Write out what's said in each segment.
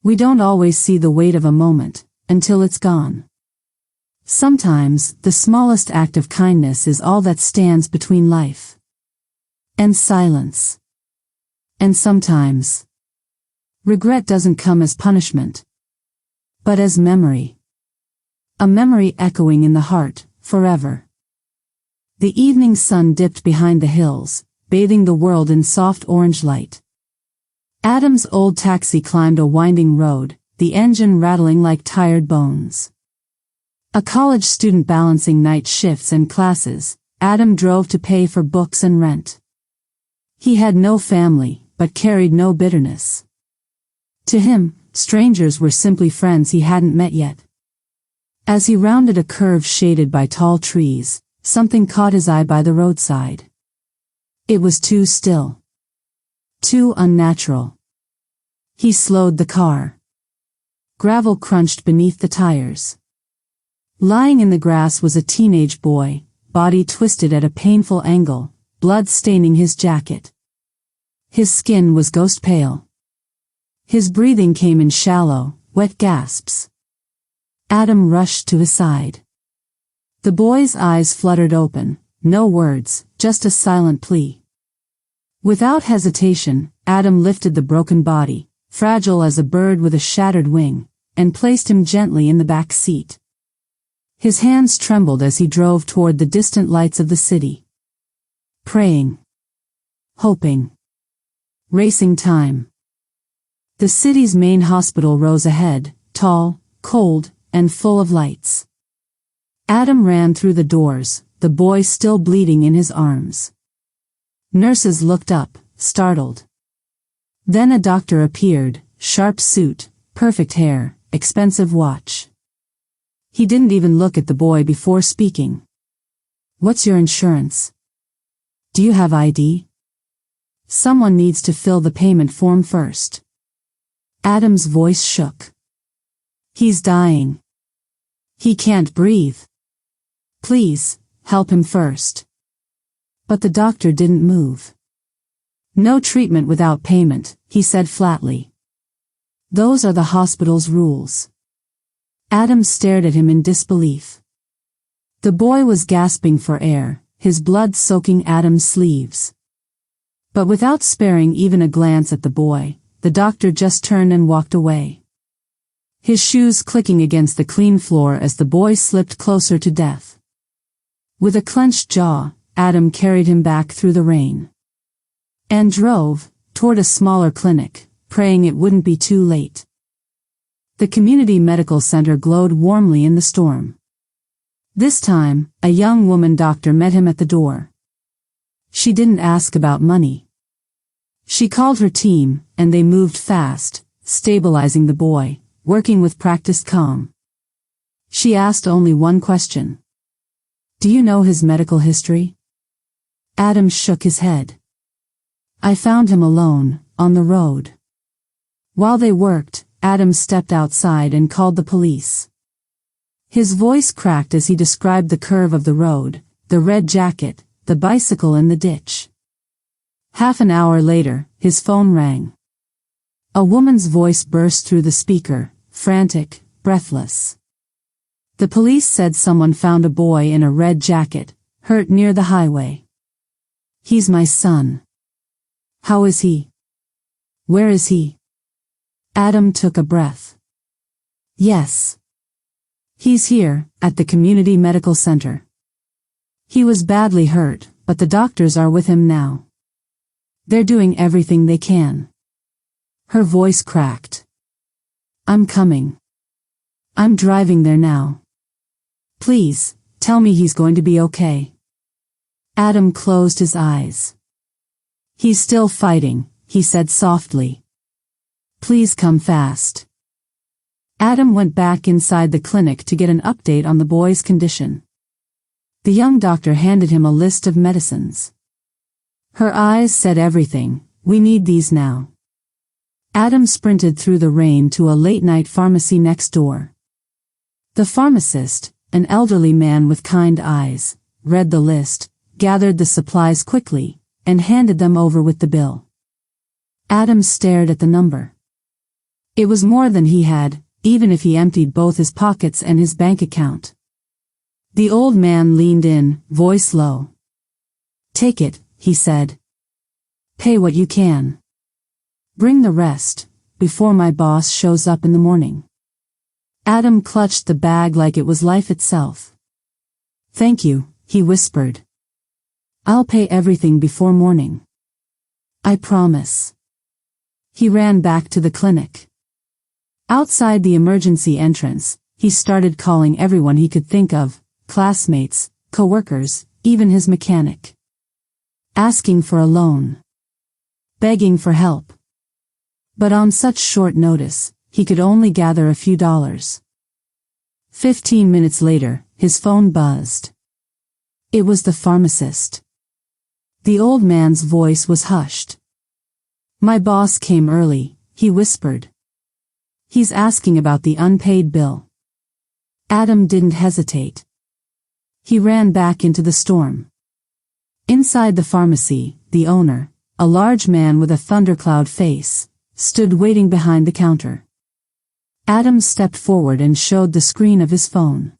We don't always see the weight of a moment, until it's gone. Sometimes, the smallest act of kindness is all that stands between life and silence. And sometimes, regret doesn't come as punishment, but as memory. A memory echoing in the heart, forever. The evening sun dipped behind the hills, bathing the world in soft orange light. Adam's old taxi climbed a winding road, the engine rattling like tired bones. A college student balancing night shifts and classes, Adam drove to pay for books and rent. He had no family, but carried no bitterness. To him, strangers were simply friends he hadn't met yet. As he rounded a curve shaded by tall trees, something caught his eye by the roadside. It was too still. Too unnatural. He slowed the car. Gravel crunched beneath the tires. Lying in the grass was a teenage boy, body twisted at a painful angle, blood staining his jacket. His skin was ghost pale. His breathing came in shallow, wet gasps. Adam rushed to his side. The boy's eyes fluttered open, no words, just a silent plea. Without hesitation, Adam lifted the broken body, fragile as a bird with a shattered wing, and placed him gently in the back seat. His hands trembled as he drove toward the distant lights of the city. Praying. Hoping. Racing time. The city's main hospital rose ahead, tall, cold, and full of lights. Adam ran through the doors, the boy still bleeding in his arms. Nurses looked up, startled. Then a doctor appeared, sharp suit, perfect hair, expensive watch. He didn't even look at the boy before speaking. What's your insurance? Do you have ID? Someone needs to fill the payment form first. Adam's voice shook. He's dying. He can't breathe. Please, help him first. But the doctor didn't move. No treatment without payment, he said flatly. Those are the hospital's rules. Adam stared at him in disbelief. The boy was gasping for air, his blood soaking Adam's sleeves. But without sparing even a glance at the boy, the doctor just turned and walked away. His shoes clicking against the clean floor as the boy slipped closer to death. With a clenched jaw, Adam carried him back through the rain. And drove, toward a smaller clinic, praying it wouldn't be too late. The community medical center glowed warmly in the storm. This time, a young woman doctor met him at the door. She didn't ask about money. She called her team, and they moved fast, stabilizing the boy, working with practiced calm. She asked only one question. Do you know his medical history? Adam shook his head. I found him alone, on the road. While they worked, Adam stepped outside and called the police. His voice cracked as he described the curve of the road, the red jacket, the bicycle in the ditch. Half an hour later, his phone rang. A woman's voice burst through the speaker, frantic, breathless. The police said someone found a boy in a red jacket, hurt near the highway. He's my son. How is he? Where is he? Adam took a breath. Yes. He's here, at the community medical center. He was badly hurt, but the doctors are with him now. They're doing everything they can. Her voice cracked. I'm coming. I'm driving there now. Please, tell me he's going to be okay. Adam closed his eyes. He's still fighting, he said softly. Please come fast. Adam went back inside the clinic to get an update on the boy's condition. The young doctor handed him a list of medicines. Her eyes said everything, we need these now. Adam sprinted through the rain to a late-night pharmacy next door. The pharmacist, an elderly man with kind eyes, read the list, gathered the supplies quickly, and handed them over with the bill. Adam stared at the number. It was more than he had, even if he emptied both his pockets and his bank account. The old man leaned in, voice low. "Take it," he said. "Pay what you can. Bring the rest, before my boss shows up in the morning." Adam clutched the bag like it was life itself. "Thank you," he whispered. "I'll pay everything before morning. I promise." He ran back to the clinic. Outside the emergency entrance, he started calling everyone he could think of, classmates, coworkers, even his mechanic. Asking for a loan. Begging for help. But on such short notice, he could only gather a few dollars. 15 minutes later, his phone buzzed. It was the pharmacist. The old man's voice was hushed. "My boss came early," he whispered. "He's asking about the unpaid bill." Adam didn't hesitate. He ran back into the storm. Inside the pharmacy, the owner, a large man with a thundercloud face, stood waiting behind the counter. Adam stepped forward and showed the screen of his phone.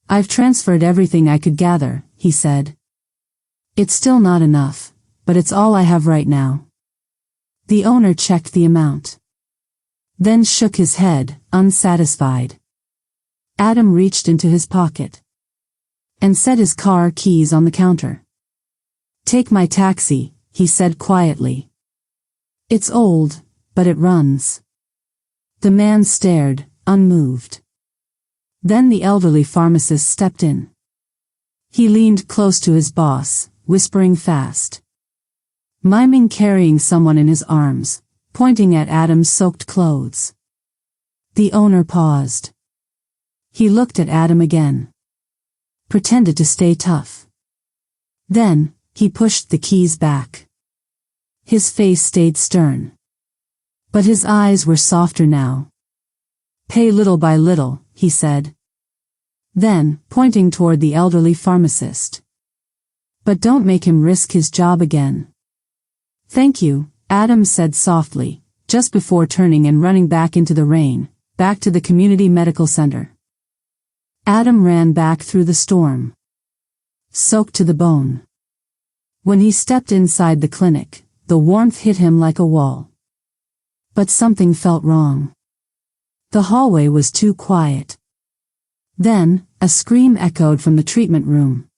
"I've transferred everything I could gather," he said. "It's still not enough, but it's all I have right now." The owner checked the amount. Then shook his head, unsatisfied. Adam reached into his pocket and set his car keys on the counter. "Take my taxi," he said quietly. "It's old, but it runs." The man stared, unmoved. Then the elderly pharmacist stepped in. He leaned close to his boss, whispering fast. Miming carrying someone in his arms, pointing at Adam's soaked clothes. The owner paused. He looked at Adam again. Pretended to stay tough. Then, he pushed the keys back. His face stayed stern. But his eyes were softer now. "Pay little by little," he said. Then, pointing toward the elderly pharmacist. "But don't make him risk his job again." "Thank you," Adam said softly, just before turning and running back into the rain, back to the community medical center. Adam ran back through the storm. Soaked to the bone. When he stepped inside the clinic, the warmth hit him like a wall. But something felt wrong. The hallway was too quiet. Then, a scream echoed from the treatment room.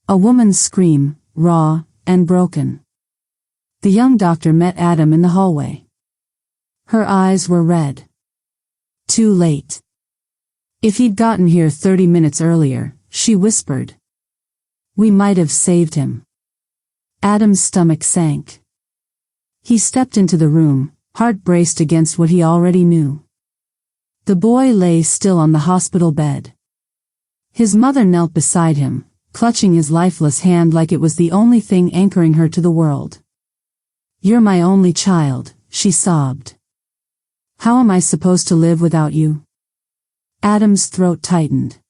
A woman's scream, raw and broken. The young doctor met Adam in the hallway. Her eyes were red. Too late. If he'd gotten here 30 minutes earlier, she whispered. We might have saved him. Adam's stomach sank. He stepped into the room, heart braced against what he already knew. The boy lay still on the hospital bed. His mother knelt beside him, clutching his lifeless hand like it was the only thing anchoring her to the world. "You're my only child," she sobbed. "How am I supposed to live without you?" Adam's throat tightened.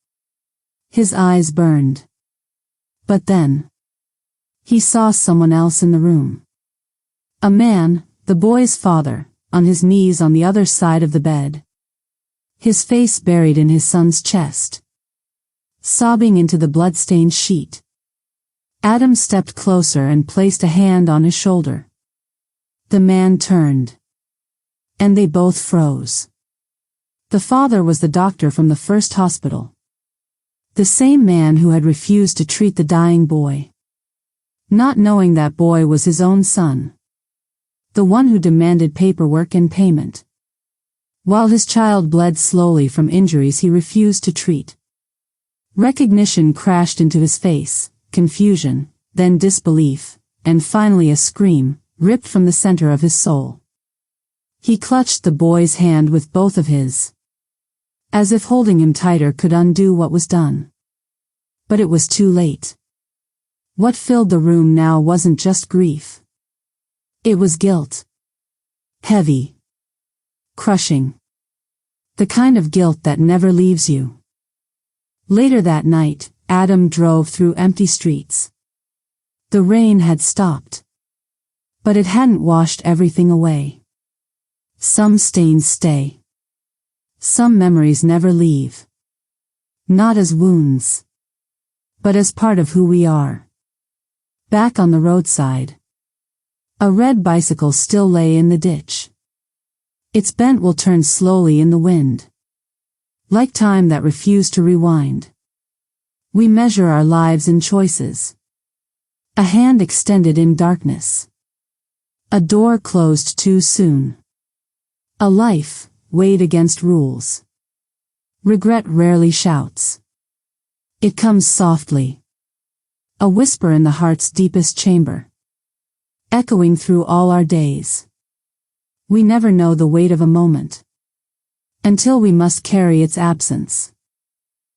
His eyes burned. But then, he saw someone else in the room. A man, the boy's father, on his knees on the other side of the bed. His face buried in his son's chest. Sobbing into the blood-stained sheet. Adam stepped closer and placed a hand on his shoulder. The man turned. And they both froze. The father was the doctor from the first hospital. The same man who had refused to treat the dying boy. Not knowing that boy was his own son. The one who demanded paperwork and payment. While his child bled slowly from injuries he refused to treat. Recognition crashed into his face, confusion, then disbelief, and finally a scream, ripped from the center of his soul. He clutched the boy's hand with both of his. As if holding him tighter could undo what was done. But it was too late. What filled the room now wasn't just grief. It was guilt. Heavy. Crushing. The kind of guilt that never leaves you. Later that night, Adam drove through empty streets. The rain had stopped. But it hadn't washed everything away. Some stains stay. Some memories never leave. Not as wounds, but as part of who we are. Back on the roadside. A red bicycle still lay in the ditch. Its bent will turn slowly in the wind. Like time that refused to rewind. We measure our lives in choices. A hand extended in darkness. A door closed too soon. A life weighed against rules. Regret rarely shouts. It comes softly. A whisper in the heart's deepest chamber. Echoing through all our days. We never know the weight of a moment. Until we must carry its absence.